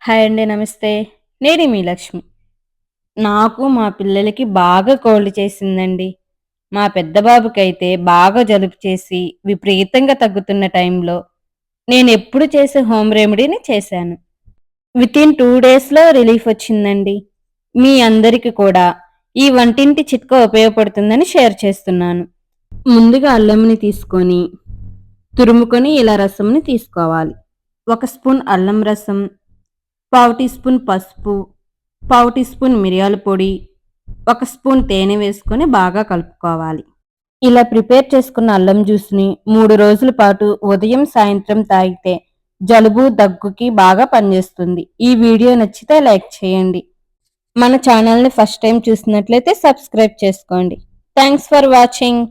Hi అండి. నమస్తే. నేను మీ లక్ష్మి. నాకు మా పిల్లలకి బాగా కోల్డ్ చేసిందండి. మా పెద్ద బాబుకైతే బాగా జలుబు చేసి విపరీతంగా తగ్గుతున్న టైంలో నేనెప్పుడు చేసే హోమ్ రెమెడీని చేశాను. వితిన్ 2 డేస్‌లో రిలీఫ్ వచ్చిందండి. మీ అందరికి కూడా ఈ వంటింటి చిట్కా ఉపయోగపడుతుందని షేర్ చేస్తున్నాను. ముందుగా అల్లంని తీసుకొని తురుముకొని ఇలా రసంని తీసుకోవాలి. 1 స్పూన్ అల్లం రసం, పావు టీ స్పూన్ పసుపు, పావు టీ స్పూన్ మిరియాల పొడి, 1 స్పూన్ తేనె వేసుకొని బాగా కలుపుకోవాలి. ఇలా ప్రిపేర్ చేసుకున్న అల్లం జ్యూస్‌ని 3 రోజుల పాటు ఉదయం, సాయంత్రం తాగితే జలుబు, దగ్గుకి బాగా పనిచేస్తుంది. ఈ వీడియో నచ్చితే లైక్ చేయండి. మన ఛానల్‌ని ఫస్ట్ టైం చూసినట్లయితే సబ్స్క్రైబ్ చేసుకోండి. Thanks for watching.